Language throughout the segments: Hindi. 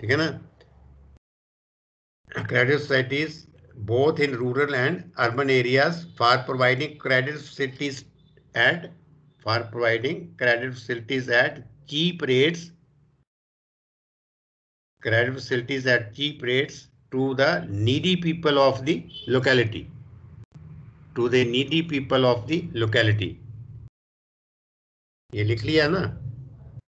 ठीक है ना। Credit societies both in rural and urban areas for providing credit facilities at cheap rates to the needy people of the locality. ये लिख लिया ना?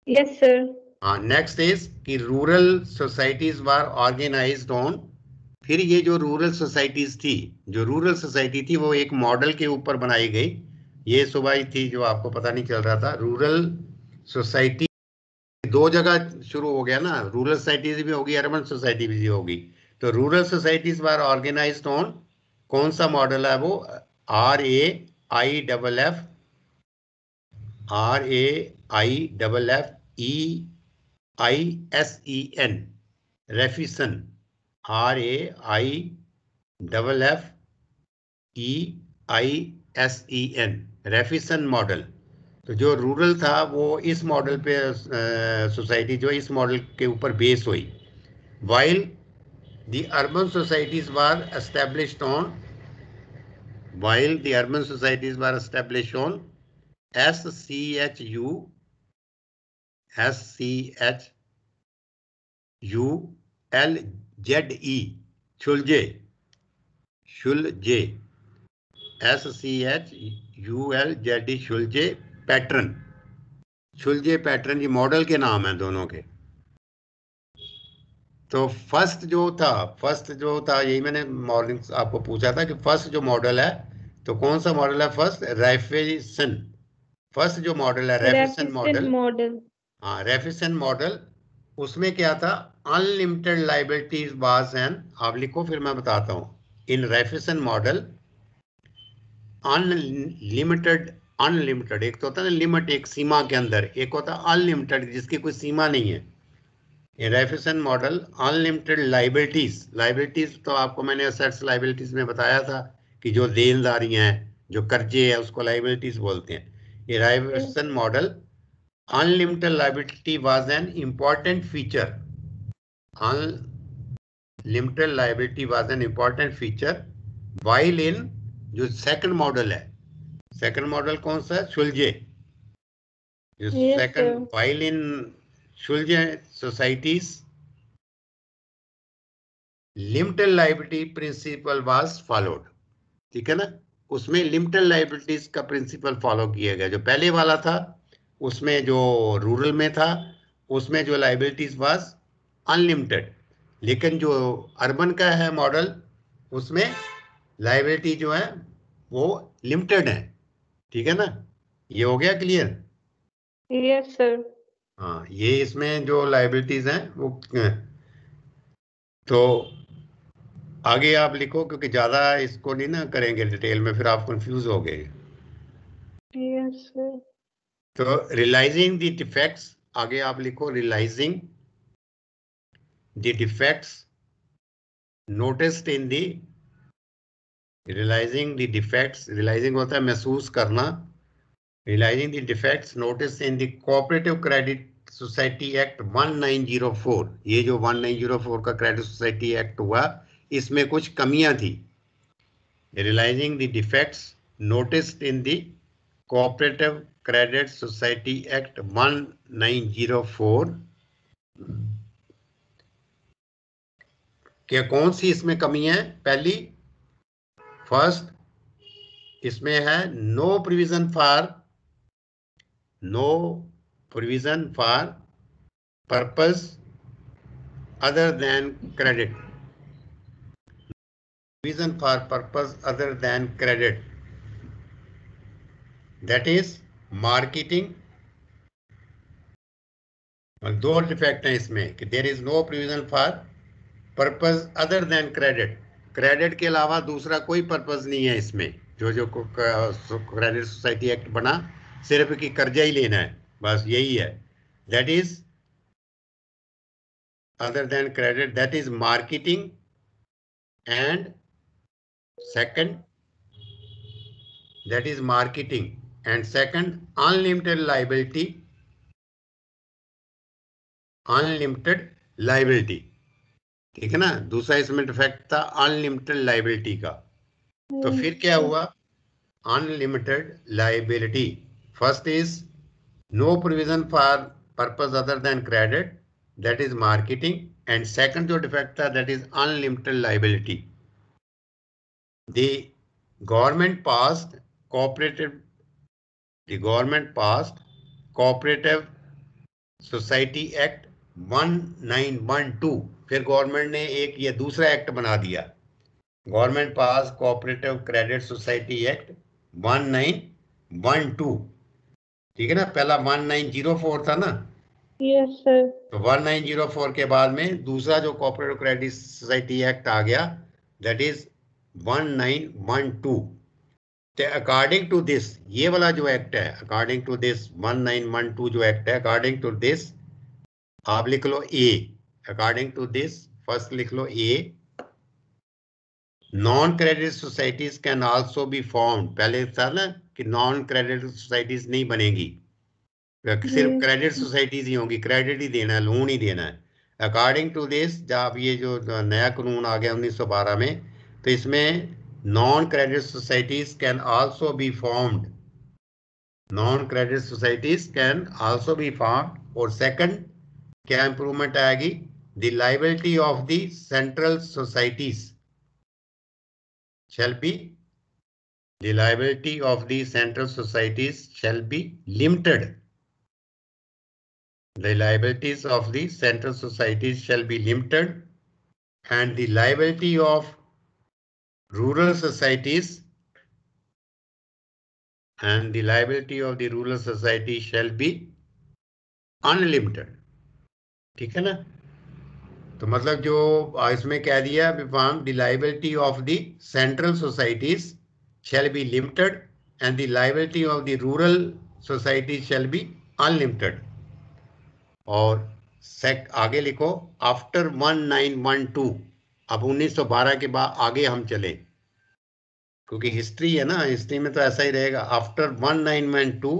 Yes, sir. हाँ, नेक्स्ट इज कि rural societies were organised on, फिर ये जो रूरल सोसाइटीज थी, वो एक मॉडल के ऊपर बनाई गई। ये सुबह थी जो आपको पता नहीं चल रहा था। रूरल सोसाइटी दो जगह शुरू हो गया ना, रूरल सोसाइटीज भी होगी, अर्बन सोसाइटी भी होगी। तो rural societies were organised on, कौन सा मॉडल है वो? RAIFFEISEN, Raiffeisen, RAIFFEISEN, Raiffeisen model. तो जो रूरल था वो इस मॉडल पे, सोसाइटी जो इस मॉडल के ऊपर बेस हुई। While the urban societies were established on SCHULZE, Schulze, SCHULZE, Schulze pattern, ये मॉडल के नाम हैं दोनों के। तो फर्स्ट जो था यही मैंने मॉर्निंग आपको पूछा था कि फर्स्ट जो मॉडल है, तो कौन सा मॉडल है? फर्स्ट रेफिसन, फर्स्ट जो मॉडल है रेफिसन मॉडल। हाँ, रेफिसन मॉडल, उसमें क्या था? अनलिमिटेड लाइबिलिटीज वाज एन, आप लिखो फिर मैं बताता हूँ। इन रेफिसन मॉडल अनलिमिटेड एक तो होता है ना लिमिट, एक सीमा के अंदर, एक होता है अनलिमिटेड जिसकी कोई सीमा नहीं है। ये रेफिसन मॉडल अनलिमिटेड लाइबिलिटीज तो आपको मैंने असेट्स लाइबिलिटीज में बताया था कि जो देनदारियां हैं, जो कर्जे है, उसको लाइबिलिटीज बोलते हैं। ये Raiffeisen model unlimited liability was an important feature, unlimited liability was an important feature while in, जो सेकंड मॉडल है, सेकंड मॉडल कौन सा है? शुलजे। जो second, while in Schulze societies limited liability principle was followed. ठीक है ना, उसमें लिमिटेड लाइबिलिटीज का प्रिंसिपल फॉलो किया गया। जो पहले वाला था उसमें, जो रूरल में था, उसमें जो लाइबिलिटीज वाज अनलिमिटेड, लेकिन जो अर्बन का है मॉडल, उसमें लाइबिलिटी जो है वो लिमिटेड है। ठीक है ना, ये हो गया क्लियर? Yes sir. हाँ, ये इसमें जो लाइबिलिटीज हैं वो, तो आगे आप लिखो क्योंकि ज्यादा इसको नहीं ना करेंगे डिटेल में, फिर आप कंफ्यूज हो गए। Yes sir. तो रियलाइजिंग द डिफेक्ट्स, आगे आप लिखो realising the defects noticed in the, realising होता है महसूस करना। Realising the defects notice in the cooperative credit society act 1904, ये जो 1904 का क्रेडिट सोसाइटी एक्ट हुआ, इसमें कुछ कमियां थी। Realising the defects noticed in the cooperative credit society act 1904, क्या कौन सी इसमें कमी है? पहली, फर्स्ट, इसमें है no provision for purpose other than credit, provision for purpose other than credit, that is marketing. दो डिफेक्ट हैं इसमें कि there is no provision for purpose other than credit, credit के अलावा दूसरा कोई पर्पस नहीं है इसमें। जो जो क्रेडिट सोसाइटी एक्ट बना, सिर्फ कि कर्जा ही लेना है, बस यही है। That is other than credit, that is marketing, and second, that is marketing, and second unlimited liability, unlimited liability, ठीक है ना। दूसरा इसमें डिफेक्ट था अनलिमिटेड लाइबिलिटी का। तो फिर क्या हुआ, unlimited liability. First is no provision for purpose other than credit, that is marketing. And second जो डिफेक्ट था that is unlimited liability. The government passed cooperative The government passed Cooperative Society Act 1912। फिर गवर्नमेंट ने एक ये दूसरा एक्ट बना दिया, government pass cooperative credit society act 1912। ठीक है ना, पहला 1904 था ना। Yes sir. तो 1904 के बाद में दूसरा जो कोऑपरेटिव क्रेडिट सोसाइटी एक्ट आ गया, that is 1912। According to this, ये वाला जो एक्ट है, अकॉर्डिंग टू दिस 1912 जो एक्ट है, अकॉर्डिंग टू दिस आप लिख लो ए, अकॉर्डिंग टू दिस फर्स्ट लिख लो ए, non credit societies can also be formed. पहले था ना कि नॉन क्रेडिट सोसाइटीज नहीं बनेगी, सिर्फ क्रेडिट सोसाइटीज ही होंगी, क्रेडिट ही देना है, लोन ही देना है। अकॉर्डिंग टू दिस, जब ये जो नया कानून आ गया 1912 में, तो इसमें non-credit societies can also be formed. Non-credit societies can also be formed. और second क्या improvement आएगी, the liability of the central societies shall be, the liability of the central societies shall be limited. The liabilities of the central societies shall be limited, and the liability of rural societies and the liability of the rural society shall be unlimited। ठीक है ना। तो मतलब जो इसमें कह दिया विफॉर्म, the liability of the central societies shall be limited and the liability of the rural society shall be unlimited. और आगे लिखो आफ्टर 1912। अब 1912 के बाद आगे हम चले, क्योंकि हिस्ट्री है ना, हिस्ट्री में तो ऐसा ही रहेगा। After 1912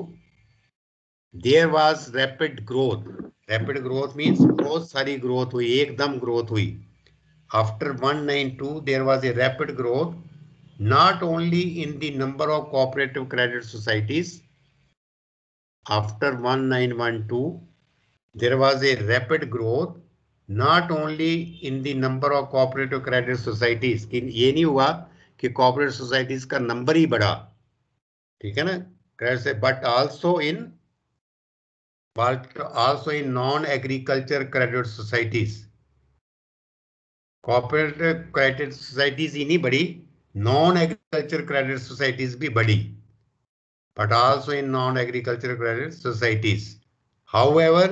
there was rapid growth. Rapid growth means बहुत सारी ग्रोथ हुई, एकदम ग्रोथ हुई। After 192 there was a rapid growth, not only in the number of cooperative credit societies. After 1912 there was a rapid growth not only in the number of cooperative credit societies, कि ये नहीं हुआ कि cooperative societies का नंबर ही बढ़ा, ठीक है ना, credit से, but also in non-agriculture credit societies. Cooperative credit societies ही नहीं बढ़ी, non-agriculture credit societies भी बढ़ी, but also in non-agriculture credit societies. However,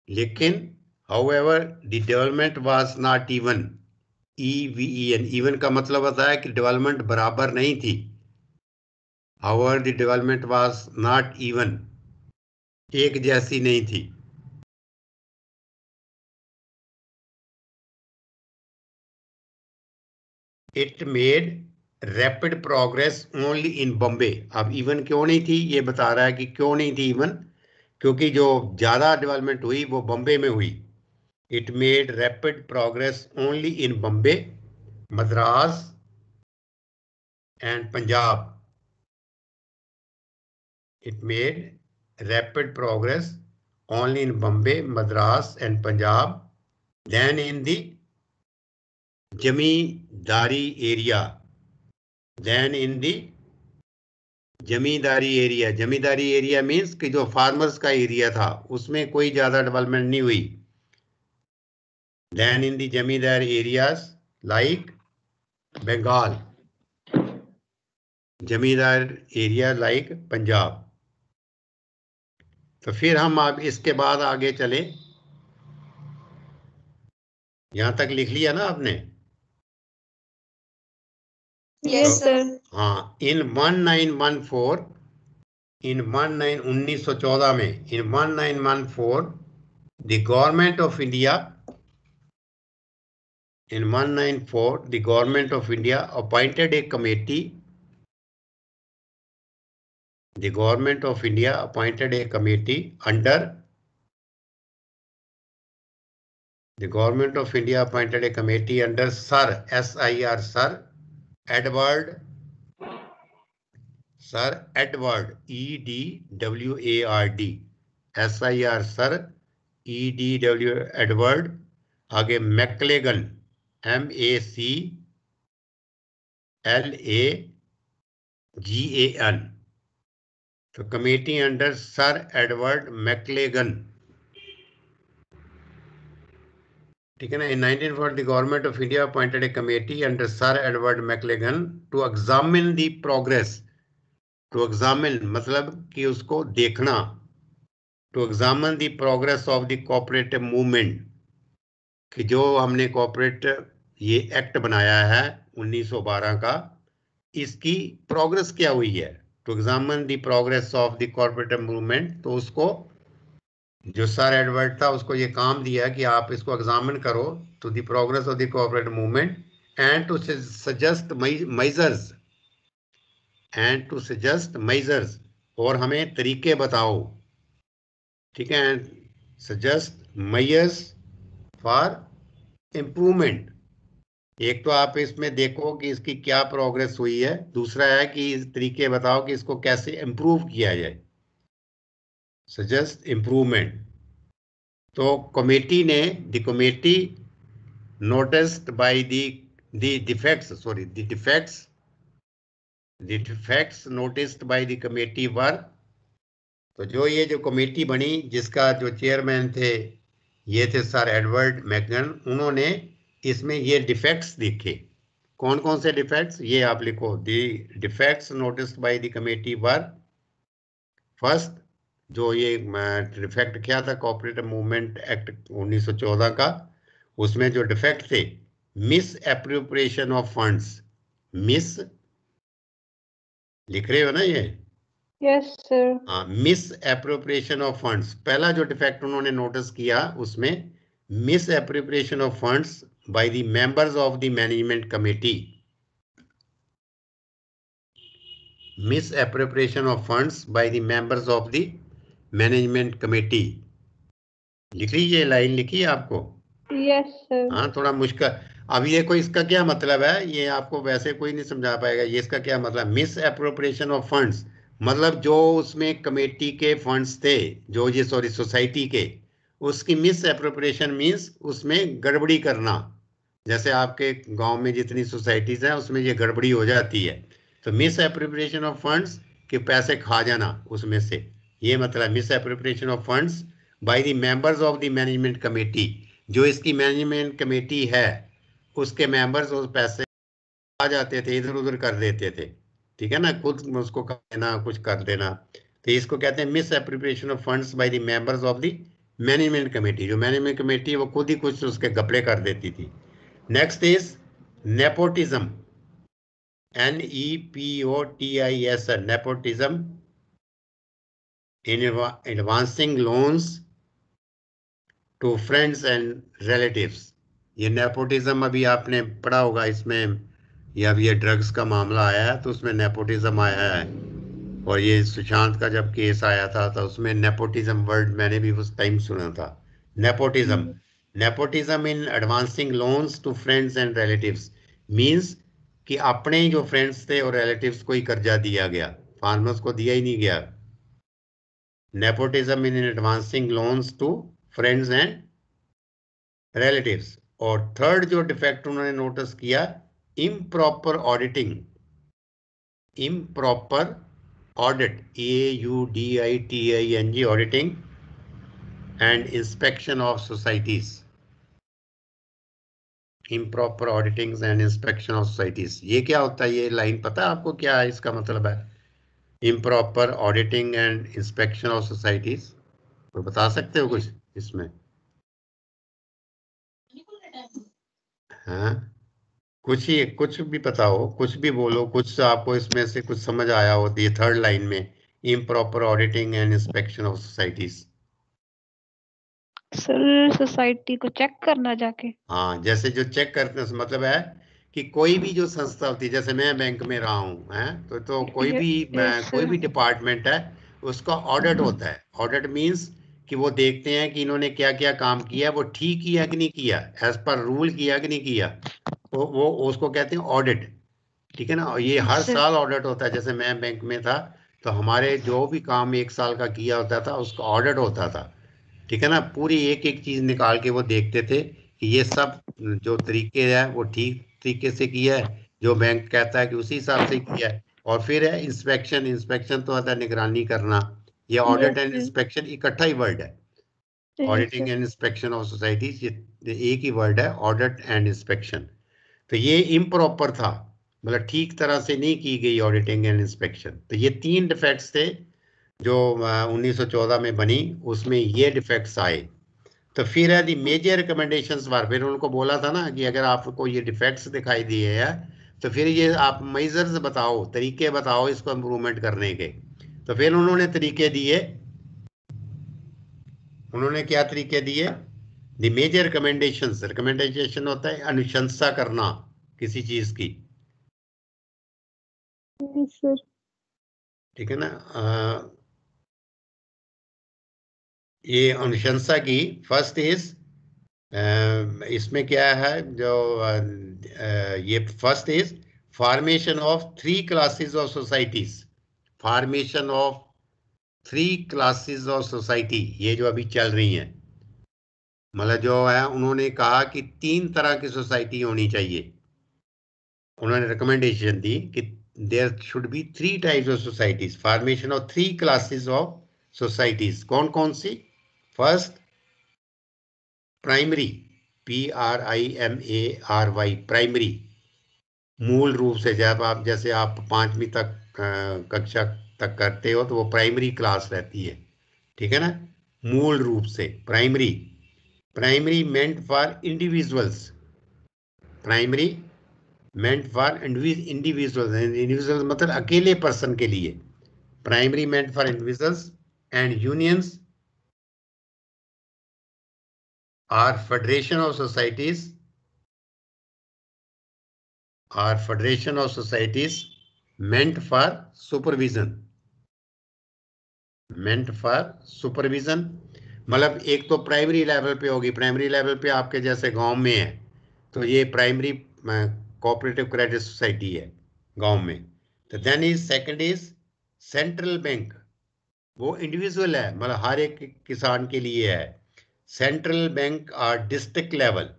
the development was not even. EVEN, even का मतलब होता है कि डेवलपमेंट बराबर नहीं थी। However, the development was not even, एक जैसी नहीं थी। It made rapid progress only in Bombay। अब इवन क्यों नहीं थी, ये बता रहा है कि क्यों नहीं थी इवन, क्योंकि जो ज्यादा डेवलपमेंट हुई वो बॉम्बे में हुई। It made rapid progress only in Bombay, Madras and Punjab। It made rapid progress only in Bombay, Madras and Punjab than in the zamindari area. Than in the zamindari area. Zamindari area means कि जो फार्मर्स का एरिया था उसमें कोई ज्यादा डेवलपमेंट नहीं हुई। Than in the जमींदार एरियाज लाइक बंगाल, जमींदार एरिया लाइक पंजाब। तो फिर हम अब इसके बाद आगे चले, यहां तक लिख लिया ना आपने? Yes sir. हाँ, इन 1914, इन 1914 में, इन 1914 the government of India, in 194 the government of India appointed a committee, the government of India appointed a committee under the government of India appointed a committee under Sir S-I-R Sir Edward E-D-W-A-R-D S-I-R Sir E-D-W Edward आगे मैक्लेगन M-A-C-L-A-G-A-N तो committee under sir Edward McLagan ठीक है ना इन 1940 the government of India appointed a committee under Sir Edward Maclagan to examine the progress to examine मतलब कि उसको देखना to examine the progress of the cooperative movement कि जो हमने कॉर्पोरेट ये एक्ट बनाया है 1912 का इसकी प्रोग्रेस क्या हुई है to examine the progress of the corporative movement तो उसको जो सर एडवर्ड था उसको ये काम दिया कि आप इसको एग्जामिन करो to the progress of the corporate movement and to suggest measures और हमें तरीके बताओ ठीक है सजेस्ट मेजर्स फॉर इम्प्रूवमेंट एक तो आप इसमें देखो कि इसकी क्या प्रोग्रेस हुई है दूसरा है कि इस तरीके बताओ कि इसको कैसे इम्प्रूव किया जाए सजेस्ट इम्प्रूवमेंट तो कमेटी ने the committee noticed by the defects noticed by the committee were तो जो कमेटी बनी जिसका जो चेयरमैन थे ये थे सर एडवर्ड मैकगन उन्होंने इसमें ये डिफेक्ट्स देखे कौन कौन से डिफेक्ट्स ये आप लिखो the defects noticed by the committee were first जो ये डिफेक्ट क्या था कोऑपरेटिव मूवमेंट एक्ट 1914 का उसमें जो डिफेक्ट थे miss appropriation of funds miss लिख रहे हो ना ये यस सर हाँ मिस एप्रोप्रिएशन ऑफ फंड्स पहला जो डिफेक्ट उन्होंने नोटिस किया उसमें miss appropriation of funds by the members of the management committee misappropriation of funds by the members of the management committee लिख लीजिए लाइन लिखी है आपको यस सर हाँ थोड़ा मुश्किल अभी देखो इसका क्या मतलब है ये आपको वैसे कोई नहीं समझा पाएगा ये इसका क्या मतलब मिस एप्रोप्रिएशन ऑफ फंड्स मतलब जो उसमें कमेटी के फंड्स थे जो ये सॉरी सोसाइटी के उसकी मिस एप्रोप्रिएशन मीन्स उसमें गड़बड़ी करना जैसे आपके गांव में जितनी सोसाइटीज हैं उसमें ये गड़बड़ी हो जाती है तो मिस एप्रोप्रिएशन ऑफ फंड्स के पैसे खा जाना उसमें से ये मतलब miss appropriation of funds by the members of the management committee जो इसकी मैनेजमेंट कमेटी है उसके मेंबर्स उस पैसे आ जाते थे इधर उधर कर देते थे ठीक है ना खुद उसको कर देना कुछ कर देना तो इसको कहते हैं miss appropriation of funds by the members of the management committee जो मैनेजमेंट कमेटी वो खुद ही कुछ उसके घपले कर देती थी Next is nepotism. N-E-P-O-T-I-S. Nepotism in advancing loans to friends and relatives. ये nepotism अभी आपने पढ़ा होगा इसमें ये अब ये ड्रग्स का मामला आया है तो उसमें nepotism आया है और ये सुशांत का जब केस आया था तो उसमें nepotism वर्ड मैंने भी उस टाइम सुना था nepotism. Nepotism in advancing loans to friends and relatives means कि अपने जो फ्रेंड्स थे और रिलेटिव्स को ही कर्जा दिया गया फार्मर्स को दिया ही नहीं गया Nepotism in advancing loans to friends and relatives और थर्ड जो डिफेक्ट उन्होंने नोटिस किया improper auditing improper audit AUDITING auditing and inspection of societies improper auditings and inspection of societies ये क्या होता है ये लाइन पता है आपको क्या है इसका मतलब है improper auditing and inspection of societies तो बता सकते हो कुछ इसमें हाँ कुछ भी बताओ कुछ भी बोलो कुछ आपको इसमें से कुछ समझ आया हो ये थर्ड लाइन में improper auditing and inspection of societies sir society को चेक करना जाके हाँ जैसे जो चेक करते हैं मतलब है कि कोई भी जो संस्था होती है, जैसे मैं बैंक में रहा हूँ, हैं, तो कोई भी Yes, कोई sir. भी डिपार्टमेंट है, उसका ऑडिट होता है। ऑडिट मींस कि वो देखते हैं कि इन्होंने क्या क्या काम किया, वो ठीक किया कि नहीं किया, एज पर रूल किया कि नहीं किया, वो उसको कहते हैं ऑडिट। ठीक है ना। और ये हर Yes, sir. साल ऑडिट होता है। जैसे मैं बैंक में था तो हमारे जो भी काम 1 साल का किया होता था उसका ऑडिट होता था। ठीक है ना। पूरी एक एक चीज निकाल के वो देखते थे कि ये सब जो तरीके है वो ठीक तरीके से किया है, जो बैंक कहता है कि उसी हिसाब से किया है। और फिर है इंस्पेक्शन। इंस्पेक्शन तो आता है निगरानी करना। ये audit Yes, and sir. Inspection इकट्ठा ही वर्ड है। Yes, auditing sir. And inspection of societies, ये एक ही वर्ड है, ऑडिट एंड इंस्पेक्शन। तो ये इम्प्रॉपर था, मतलब ठीक तरह से नहीं की गई ऑडिटिंग एंड इंस्पेक्शन। तो ये 3 डिफेक्ट्स थे जो 1914 में बनी, उसमें ये डिफेक्ट्स आए। तो फिर है दी मेजर रिकमेंडेशंस बार, फिर उनको बोला था ना कि अगर आपको ये डिफेक्ट्स दिखाई दिए हैं तो फिर ये आप मेजर्स बताओ, तरीके बताओ इसको इम्प्रूवमेंट करने के। तो फिर उन्होंने तरीके दिए। उन्होंने क्या तरीके दिए? द मेजर रिकमेंडेशंस, रिकमेंडेशन होता है अनुशंसा करना किसी चीज की। Yes, sir. ठीक है ना। ये अनुशंसा की फर्स्ट इज, इसमें क्या है जो ये first is formation of 3 classes of societies. Formation of 3 classes of society, ये जो अभी चल रही हैं, मतलब जो है उन्होंने कहा कि 3 तरह की सोसाइटी होनी चाहिए। उन्होंने रिकमेंडेशन दी कि there should be 3 types of societies, formation of 3 classes of societies. कौन कौन सी? First, primary, PRIMARY, primary. मूल रूप से जब आप, जैसे आप 5वीं तक कक्षा तक करते हो तो वो प्राइमरी क्लास रहती है। ठीक है ना। मूल रूप से primary. Primary meant for individuals. Primary meant for individuals. Individuals मतलब अकेले पर्सन के लिए। Primary meant for individuals and unions or federation of societies, or federation of societies meant for supervision, meant for supervision। मतलब एक तो प्राइमरी लेवल पे होगी, प्राइमरी लेवल पे आपके जैसे गांव में है तो ये प्राइमरी कोऑपरेटिव क्रेडिट सोसाइटी है गांव में। तो then is second is central bank. वो इंडिविजुअल है, मतलब हर एक किसान के लिए है। सेंट्रल बैंक और district level.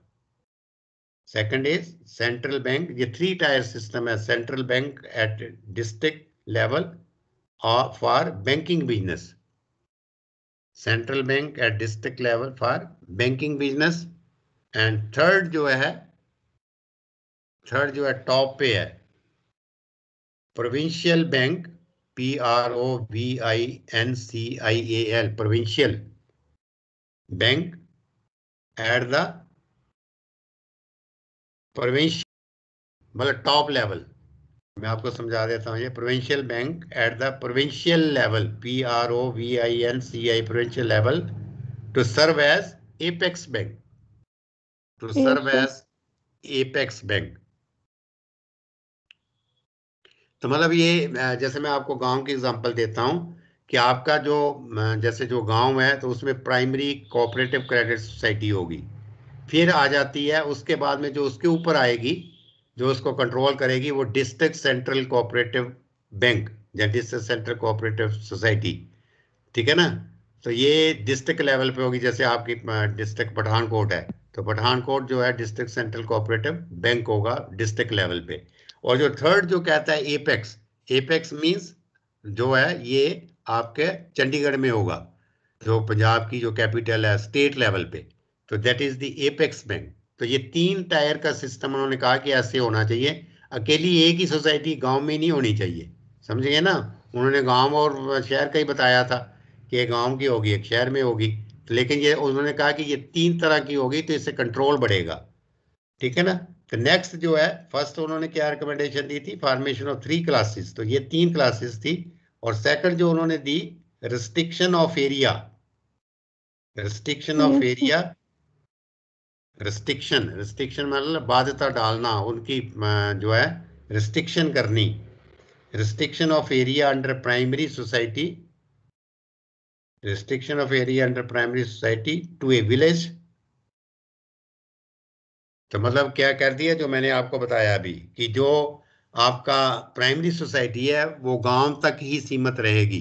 Second is central bank. ये 3 टायर सिस्टम है। Central bank at district level for banking business. Central bank at district level for banking business. And third जो है टॉप पे है provincial bank, PROVINCIAL, provincial bank at the provincial, मतलब टॉप लेवल। मैं आपको समझा देता हूँ। ये provincial bank at the provincial level, PROVINCI, provincial level, to serve as apex bank, to Yes, serve sir. As apex bank. तो मतलब ये जैसे मैं आपको गांव की एग्जांपल देता हूँ कि आपका जो जैसे जो गांव है तो उसमें प्राइमरी कोऑपरेटिव क्रेडिट सोसाइटी होगी। फिर आ जाती है उसके बाद में जो उसके ऊपर आएगी, जो उसको कंट्रोल करेगी, वो डिस्ट्रिक्ट सेंट्रल कोऑपरेटिव बैंक या डिस्ट्रिक्ट सेंट्रल कोऑपरेटिव सोसाइटी। ठीक है ना। तो ये डिस्ट्रिक्ट लेवल पे होगी। जैसे आपकी डिस्ट्रिक्ट पठानकोट है तो पठानकोट जो है डिस्ट्रिक्ट सेंट्रल कोऑपरेटिव बैंक होगा डिस्ट्रिक्ट लेवल पे। और जो थर्ड जो कहता है एपेक्स, एपेक्स मींस जो है ये आपके चंडीगढ़ में होगा, जो पंजाब की जो कैपिटल है, स्टेट लेवल पे। तो that is the apex bank. तो ये 3 टायर का सिस्टम उन्होंने कहा कि ऐसे होना चाहिए। अकेली एक ही सोसाइटी गांव में नहीं होनी चाहिए। समझ गए ना। उन्होंने गांव और शहर का ही बताया था कि एक गांव की होगी एक शहर में होगी। तो लेकिन ये उन्होंने कहा कि ये 3 तरह की होगी तो इससे कंट्रोल बढ़ेगा। ठीक है ना। तो नेक्स्ट जो है, फर्स्ट उन्होंने क्या रिकमेंडेशन दी थी? Formation of 3 classes. तो ये 3 क्लासेस थी। और सेकंड जो उन्होंने दी, restriction of area, restriction of Yes, sir. Area restriction, restriction मतलब बाध्यता डालना, उनकी जो है रिस्ट्रिक्शन करनी। Restriction of area under primary society, restriction of area under primary society to a village. तो मतलब क्या कर दिया, जो मैंने आपको बताया अभी, कि जो आपका प्राइमरी सोसाइटी है वो गांव तक ही सीमित रहेगी।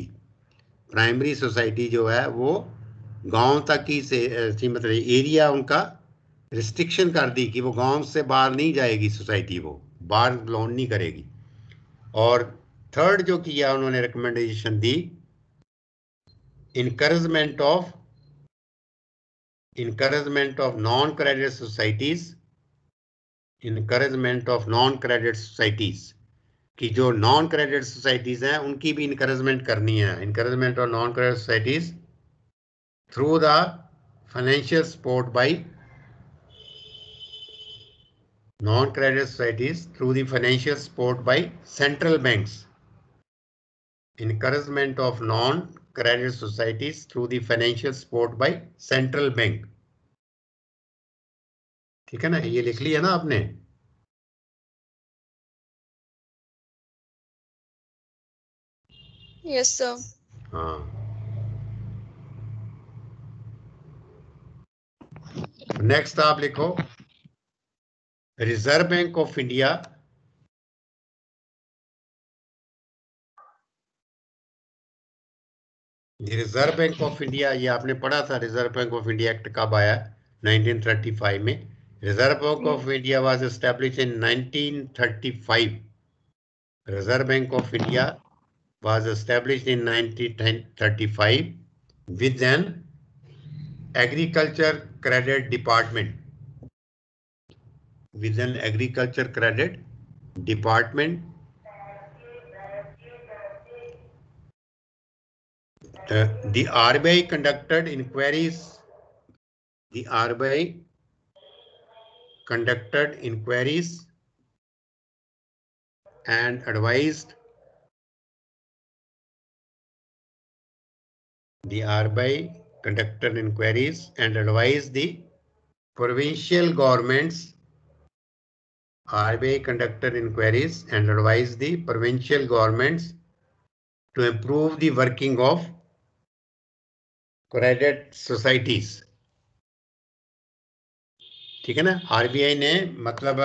प्राइमरी सोसाइटी जो है वो गांव तक ही से सीमित रहेगी। एरिया उनका रिस्ट्रिक्शन कर दी कि वो गांव से बाहर नहीं जाएगी सोसाइटी, वो बाहर लोन नहीं करेगी। और थर्ड जो किया उन्होंने recommendation the, encouragement of non credit societies, encouragement of non credit societies, कि जो नॉन क्रेडिट सोसाइटीज हैं उनकी भी इनकरेजमेंट करनी है। Encouragement of non credit societies through the financial support bye non-credit societies through the financial support by central banks. Encouragement of non-credit societies through the financial support by central bank. ठीक है ना, ये लिख लिया ना आपने? Yes sir. हाँ, नेक्स्ट आप लिखो, reserve bank of India reserve bank of India, ये आपने पढ़ा था। Reserve bank of India act कब आया? 1935 में। Reserve bank of India was established in 1935। Reserve bank of India was established in 1935 with an agriculture credit department. With an agriculture credit department. The RBI conducted inquiries. The RBI conducted inquiries and advised. The RBI conducted inquiries and advised the provincial governments. RBI conducted inquiries and advised the provincial governments to improve the working of credit societies. ठीक है ना? RBI ने मतलब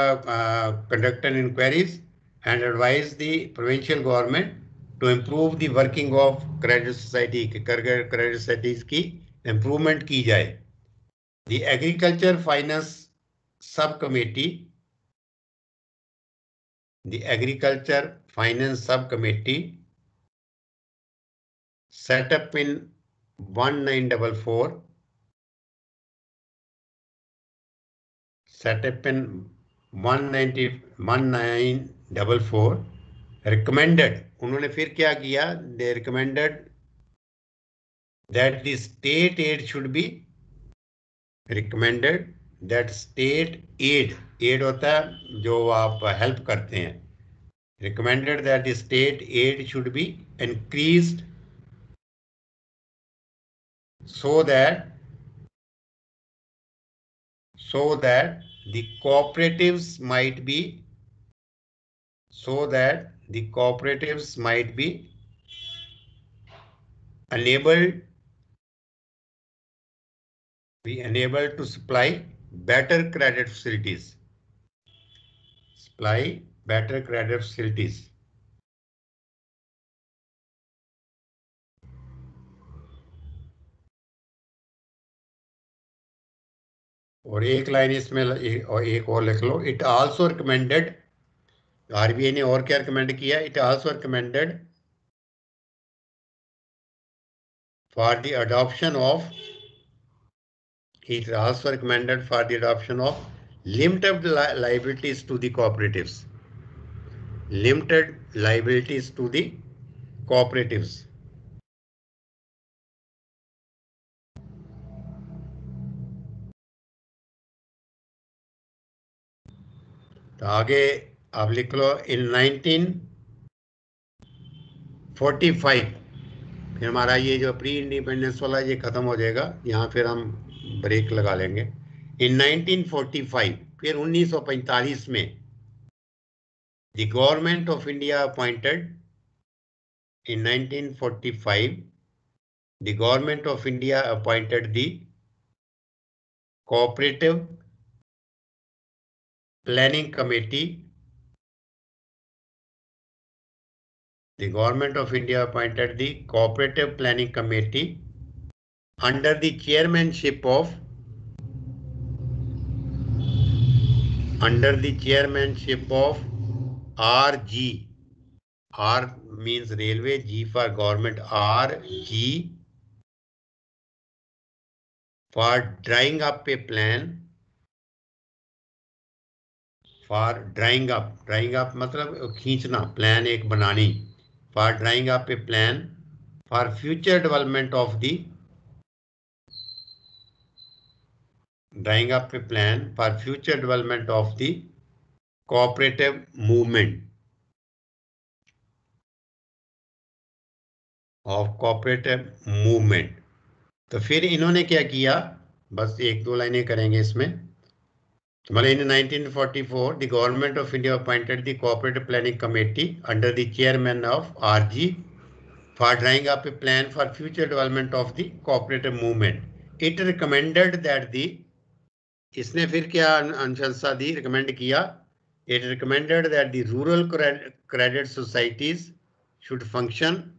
conducted inquiries and advised the provincial government to improve the working of credit society, credit societies की improvement की जाए। The agriculture finance subcommittee, the agriculture finance subcommittee set up in 1944, set up in 1944, recommended, उन्होंने फिर क्या किया? They recommended that the state aid should be recommended, that state aid, aid होता है जो आप help करते हैं, recommended that the state aid should be increased so that the cooperatives might be enabled to supply better credit facilities. और एक लाइन इसमें एक और लिख लो, इट आल्सो रिकमेंडेड, आरबीआई ने और क्या रिकमेंड किया? It also recommended for the adoption of limited liabilities to the cooperatives. Limited liabilities to the cooperatives. तो आगे आप लिख लो, इन 1945, फिर हमारा ये जो प्री इंडिपेंडेंस वाला ये खत्म हो जाएगा, यहाँ फिर हम ब्रेक लगा लेंगे। इन 1945, फिर 1945 में the government of India appointed, in 1945 the government of India appointed the cooperative planning committee. The government of India appointed the cooperative planning committee under the chairmanship of RG. R means railway, G for government, RG, for drawing up a plan. Drawing up मतलब खींचना, प्लान एक बनानी. For drawing up a plan for future development of the cooperative movement. तो फिर इन्होंने क्या किया, बस एक दो लाइनें करेंगे इसमें. मतलब in 1944 the government of India appointed the cooperative planning committee under the chairman of RG for drawing up a plan for future development of the cooperative movement. It recommended that the, इसने फिर क्या अनुशंसा दी, रिकमेंड किया. It recommended that the rural credit societies should function.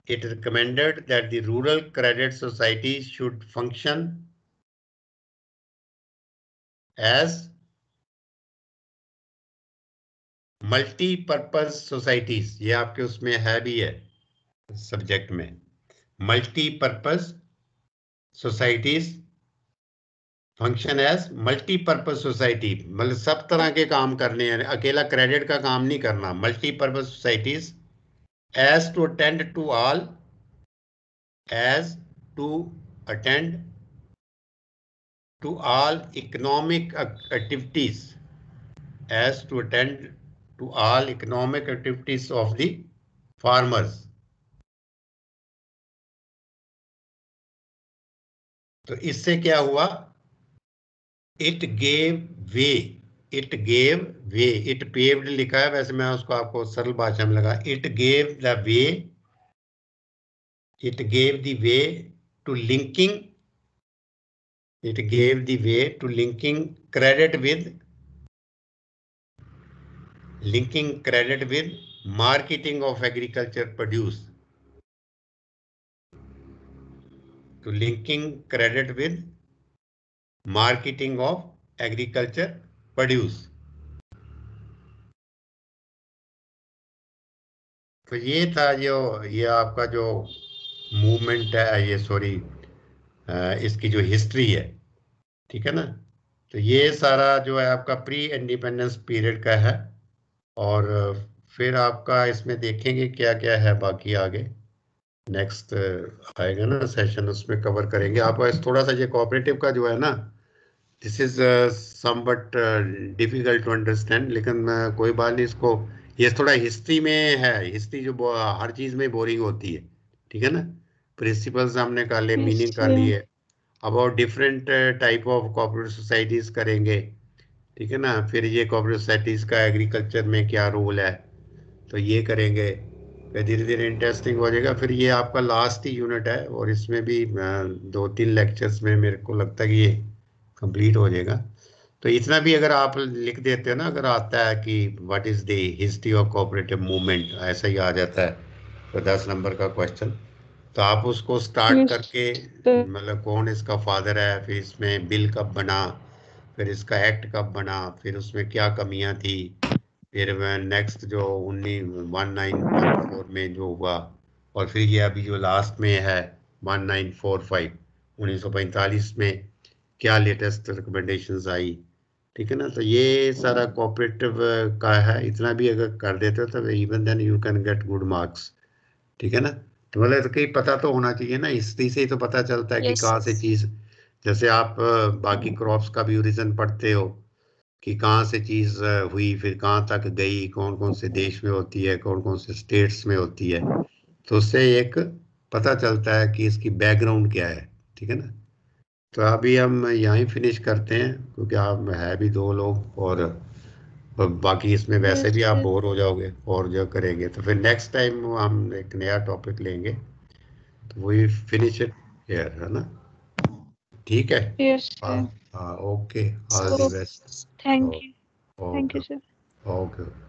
It recommended that the rural credit societies should function as multipurpose societies. ये आपके उसमें है भी है सब्जेक्ट में. Multipurpose societies function as multipurpose society, मतलब सब तरह के काम करने हैं, अकेला क्रेडिट का काम नहीं करना. Multipurpose societies as to attend to all economic activities, of the farmers. तो इससे क्या हुआ, it paved लिखा है, वैसे मैं उसको आपको सरल भाषा में लगा. It gave the way to linking credit with marketing of agriculture produce. To linking credit with marketing of agriculture produce. तो ये था ये आपका जो मूवमेंट है, ये सॉरी इसकी जो हिस्ट्री है, ठीक है ना. तो ये सारा जो है आपका प्री इंडिपेंडेंस पीरियड का है. और फिर आपका इसमें देखेंगे क्या क्या है बाकी आगे. नेक्स्ट आएगा ना सेशन, उसमें कवर करेंगे. आपका थोड़ा सा ये कोऑपरेटिव का जो है ना, this is somewhat difficult to understand, लेकिन कोई बात नहीं. इसको ये थोड़ा हिस्ट्री में है, हिस्ट्री जो हर चीज में बोरिंग होती है, ठीक है ना. प्रिंसिपल्स हमने कर लिए, मीनिंग कर लिए. About different type of cooperative societies करेंगे, ठीक है ना. फिर ये कोऑपरेटिव सोसाइटीज का एग्रीकल्चर में क्या रोल है, तो ये करेंगे. फिर धीरे धीरे इंटरेस्टिंग हो जाएगा. फिर ये आपका लास्ट ही यूनिट है, और इसमें भी 2-3 लेक्चर्स में मेरे को लगता है कि ये कंप्लीट हो जाएगा. तो इतना भी अगर आप लिख देते हो ना, अगर आता है कि what is the history of cooperative movement, ऐसा ही आ जाता है तो 10 नंबर का क्वेश्चन. तो आप उसको स्टार्ट करके, मतलब कौन इसका फादर है, फिर इसमें बिल कब बना, फिर इसका एक्ट कब बना, फिर उसमें क्या कमियां थी, फिर नेक्स्ट जो 1914 में जो हुआ, और फिर ये अभी जो लास्ट में है 1945 1945 में क्या लेटेस्ट रिकमेंडेशंस आई, ठीक है ना. तो ये सारा कोऑपरेटिव का है. इतना भी अगर कर देते हो तो even then you can get good marks, ठीक है ना. तो मतलब कहीं पता तो होना चाहिए ना, हिस्ट्री से ही तो पता चलता है कि कहाँ से चीज, जैसे आप बाकी क्रॉप्स का भी ओरिजिन पढ़ते हो कि कहाँ से चीज हुई, फिर कहाँ तक गई, कौन कौन से देश में होती है, कौन कौन से स्टेट्स में होती है. तो उससे एक पता चलता है कि इसकी बैकग्राउंड क्या है, ठीक है ना. तो अभी हम यहीं फिनिश करते हैं, क्योंकि आप है भी 2 लोग, और बाकी इसमें वैसे Yes, भी आप sir. बोर हो जाओगे और जो करेंगे, तो फिर नेक्स्ट टाइम हम एक नया टॉपिक लेंगे, तो वही फिनिश इट हियर, है ना? ठीक है। Yes, हाँ sir. हाँ, okay, all the So, best. thank you. Thank okay you, sir. Okay.